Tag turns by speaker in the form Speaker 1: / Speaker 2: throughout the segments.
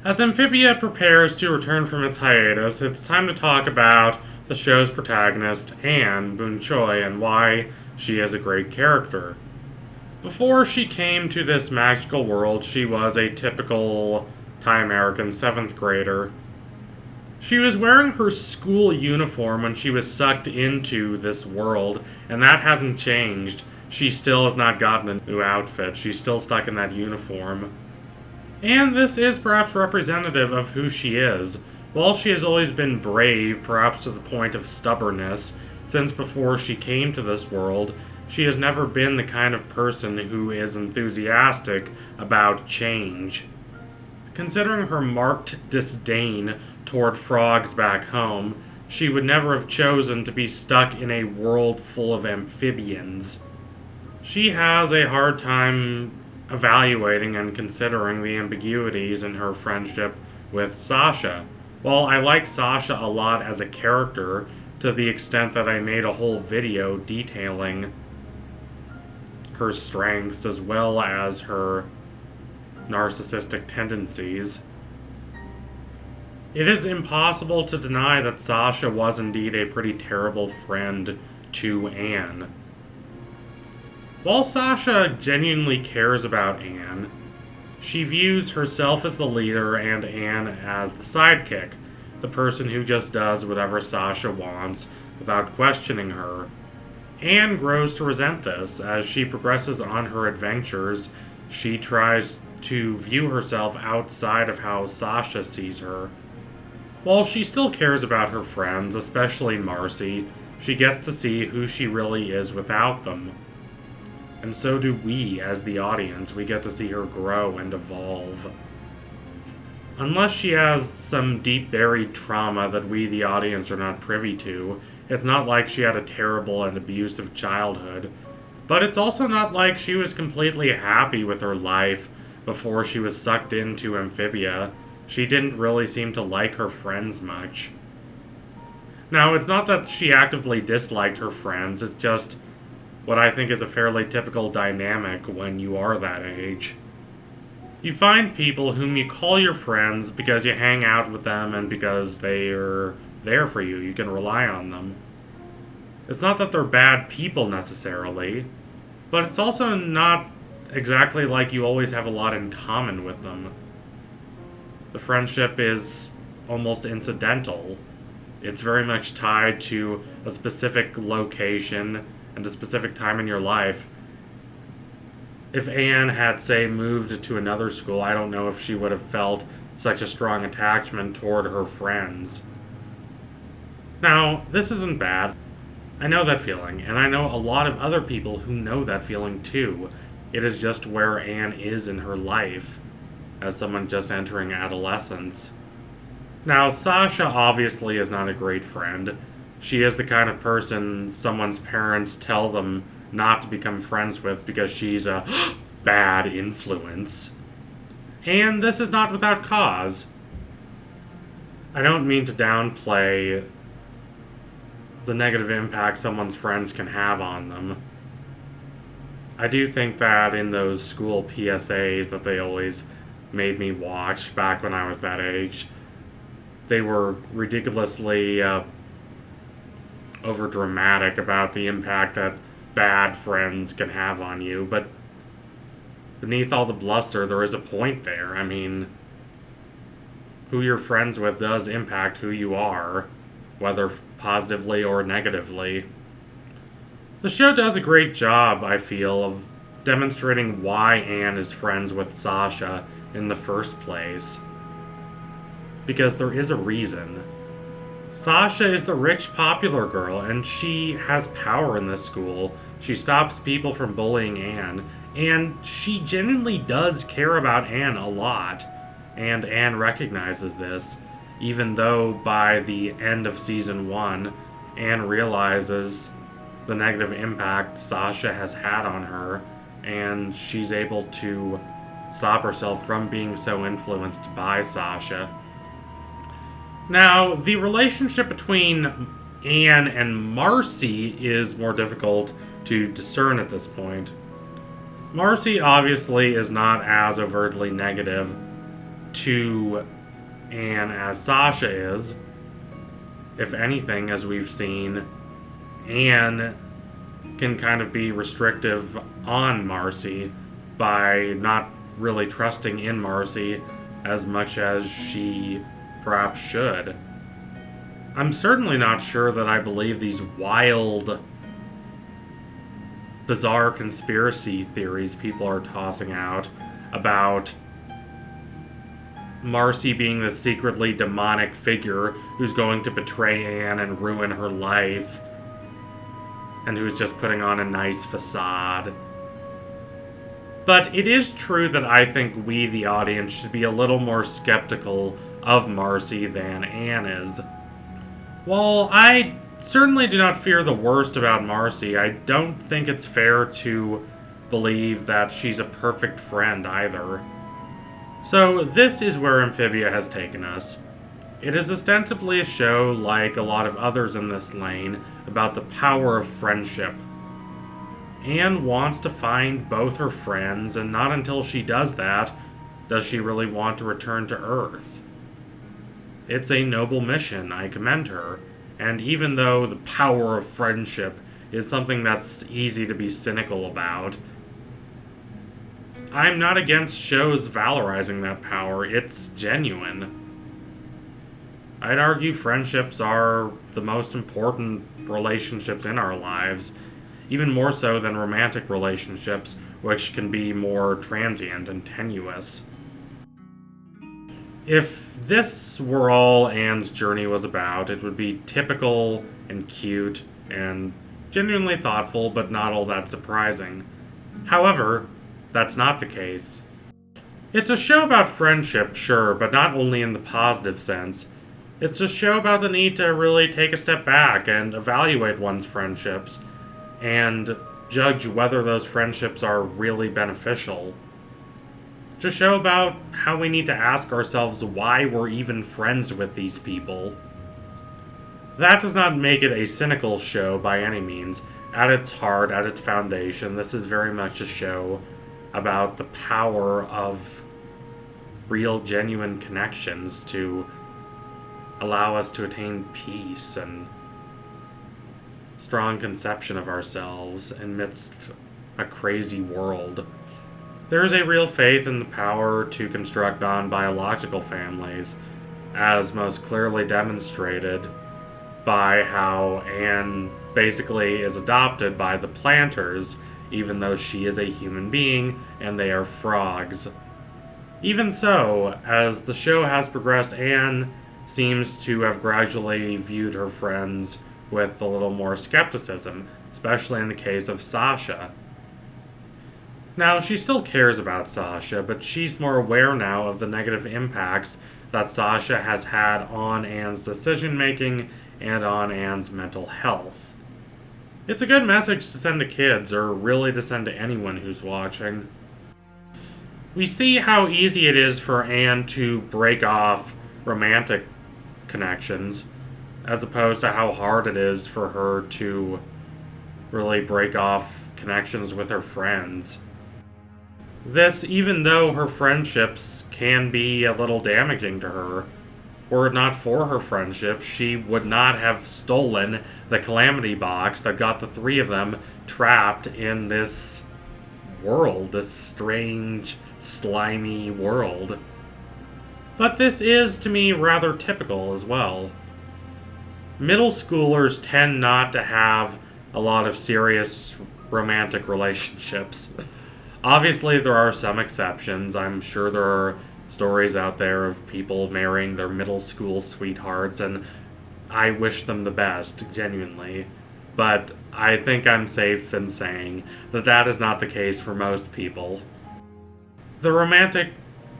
Speaker 1: As Amphibia prepares to return from its hiatus, it's time to talk about the show's protagonist, Anne Boonchuy, and why she is a great character. Before she came to this magical world, she was a typical Thai American 7th grader. She was wearing her school uniform when she was sucked into this world, and that hasn't changed. She still has not gotten a new outfit. She's still stuck in that uniform. And this is perhaps representative of who she is. While she has always been brave, perhaps to the point of stubbornness, since before she came to this world, she has never been the kind of person who is enthusiastic about change. Considering her marked disdain toward frogs back home, she would never have chosen to be stuck in a world full of amphibians. She has a hard time evaluating and considering the ambiguities in her friendship with Sasha. While I like Sasha a lot as a character, to the extent that I made a whole video detailing her strengths as well as her narcissistic tendencies, it is impossible to deny that Sasha was indeed a pretty terrible friend to Anne. While Sasha genuinely cares about Anne, she views herself as the leader and Anne as the sidekick, the person who just does whatever Sasha wants without questioning her. Anne grows to resent this. As she progresses on her adventures, she tries to view herself outside of how Sasha sees her. While she still cares about her friends, especially Marcy, she gets to see who she really is without them. And so do we, as the audience. We get to see her grow and evolve. Unless she has some deep-buried trauma that we, the audience, are not privy to, it's not like she had a terrible and abusive childhood. But it's also not like she was completely happy with her life before she was sucked into Amphibia. She didn't really seem to like her friends much. Now, it's not that she actively disliked her friends, it's just what I think is a fairly typical dynamic when you are that age. You find people whom you call your friends because you hang out with them and because they are there for you. You can rely on them. It's not that they're bad people necessarily, but it's also not exactly like you always have a lot in common with them. The friendship is almost incidental. It's very much tied to a specific location and a specific time in your life. If Anne had, say, moved to another school, I don't know if she would have felt such a strong attachment toward her friends. Now, this isn't bad. I know that feeling, and I know a lot of other people who know that feeling too. It is just where Anne is in her life, as someone just entering adolescence. Now, Sasha obviously is not a great friend. She is the kind of person someone's parents tell them not to become friends with because she's a bad influence. And this is not without cause. I don't mean to downplay the negative impact someone's friends can have on them. I do think that in those school PSAs that they always made me watch back when I was that age, they were ridiculously overdramatic about the impact that bad friends can have on you, but beneath all the bluster, there is a point there. I mean, who you're friends with does impact who you are, whether positively or negatively. The show does a great job, I feel, of demonstrating why Anne is friends with Sasha in the first place. Because there is a reason. Sasha is the rich, popular girl, and she has power in this school. She stops people from bullying Anne, and she genuinely does care about Anne a lot. And Anne recognizes this, even though by the end of Season 1, Anne realizes the negative impact Sasha has had on her, and she's able to stop herself from being so influenced by Sasha. Now, the relationship between Anne and Marcy is more difficult to discern at this point. Marcy obviously is not as overtly negative. to Anne as Sasha is. If anything, as we've seen, Anne can kind of be restrictive on Marcy by not really trusting in Marcy as much as she perhaps should. I'm certainly not sure that I believe these wild, bizarre conspiracy theories people are tossing out about Marcy being the secretly demonic figure who's going to betray Anne and ruin her life, and who's just putting on a nice facade. But it is true that I think we, the audience, should be a little more skeptical of Marcy than Anne is. While I certainly do not fear the worst about Marcy, I don't think it's fair to believe that she's a perfect friend either. So this is where Amphibia has taken us. It is ostensibly a show, like a lot of others in this lane, about the power of friendship. Anne wants to find both her friends, and not until she does that does she really want to return to Earth. It's a noble mission, I commend her, and even though the power of friendship is something that's easy to be cynical about, I'm not against shows valorizing that power. It's genuine. I'd argue friendships are the most important relationships in our lives, even more so than romantic relationships, which can be more transient and tenuous. If this were all Anne's journey was about, it would be typical and cute and genuinely thoughtful, but not all that surprising. However, that's not the case. It's a show about friendship, sure, but not only in the positive sense. It's a show about the need to really take a step back and evaluate one's friendships, and judge whether those friendships are really beneficial. It's a show about how we need to ask ourselves why we're even friends with these people. That does not make it a cynical show by any means. At its heart, at its foundation, this is very much a show about the power of real, genuine connections to allow us to attain peace and strong conception of ourselves amidst a crazy world. There is a real faith in the power to construct non-biological families, as most clearly demonstrated by how Anne basically is adopted by the planters, even though she is a human being and they are frogs. Even so, as the show has progressed, Anne seems to have gradually viewed her friends with a little more skepticism, especially in the case of Sasha. Now, she still cares about Sasha, but she's more aware now of the negative impacts that Sasha has had on Anne's decision-making and on Anne's mental health. It's a good message to send to kids, or really to send to anyone who's watching. We see how easy it is for Anne to break off romantic connections, as opposed to how hard it is for her to really break off connections with her friends. This, even though her friendships can be a little damaging to her. Were it not for her friendship, she would not have stolen the Calamity Box that got the three of them trapped in this world, this strange, slimy world. But this is, to me, rather typical as well. Middle schoolers tend not to have a lot of serious romantic relationships. Obviously, there are some exceptions. I'm sure there are stories out there of people marrying their middle school sweethearts, and I wish them the best, genuinely. But I think I'm safe in saying that that is not the case for most people. The romantic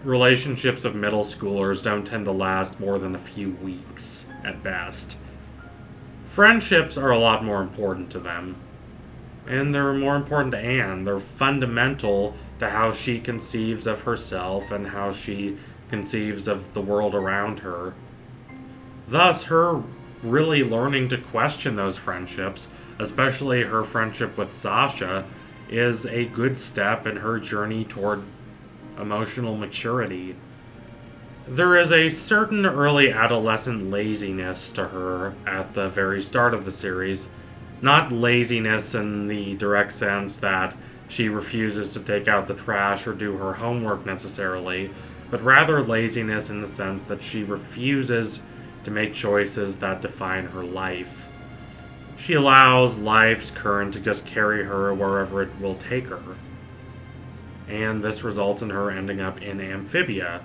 Speaker 1: relationships of middle schoolers don't tend to last more than a few weeks, at best. Friendships are a lot more important to them. And they're more important to Anne. They're fundamental to how she conceives of herself and how she conceives of the world around her. Thus, her really learning to question those friendships, especially her friendship with Sasha, is a good step in her journey toward emotional maturity. There is a certain early adolescent laziness to her at the very start of the series. Not laziness in the direct sense that she refuses to take out the trash or do her homework necessarily, but rather laziness in the sense that she refuses to make choices that define her life. She allows life's current to just carry her wherever it will take her. And this results in her ending up in Amphibia.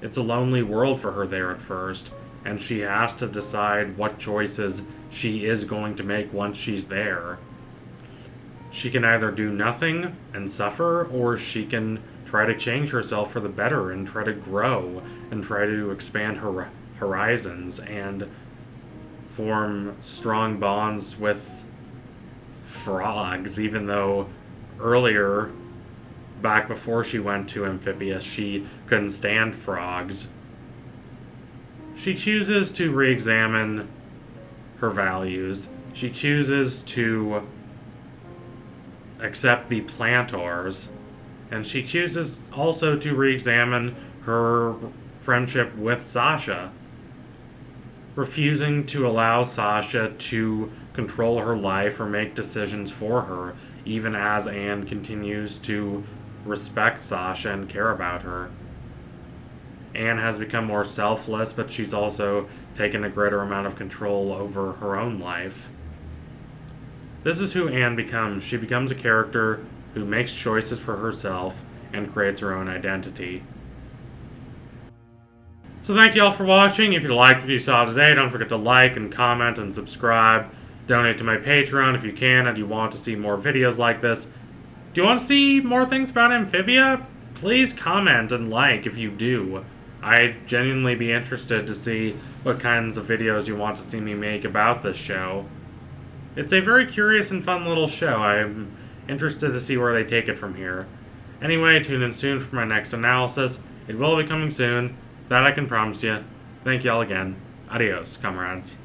Speaker 1: It's a lonely world for her there at first, and she has to decide what choices she is going to make once she's there. She can either do nothing and suffer, or she can try to change herself for the better and try to grow and try to expand her horizons and form strong bonds with frogs, even though earlier, back before she went to Amphibia, she couldn't stand frogs. She chooses to re-examine her values. She chooses to accept the plantars, and she chooses also to re-examine her friendship with Sasha, refusing to allow Sasha to control her life or make decisions for her, even as Anne continues to respect Sasha and care about her. Anne has become more selfless, but she's also taken a greater amount of control over her own life. This is who Anne becomes. She becomes a character who makes choices for herself and creates her own identity. So thank you all for watching. If you liked what you saw today, don't forget to like and comment and subscribe. Donate to my Patreon if you can and you want to see more videos like this. Do you want to see more things about Amphibia? Please comment and like if you do. I'd genuinely be interested to see what kinds of videos you want to see me make about this show. It's a very curious and fun little show. I'm interested to see where they take it from here. Anyway, tune in soon for my next analysis. It will be coming soon. That I can promise you. Thank you all again. Adios, comrades.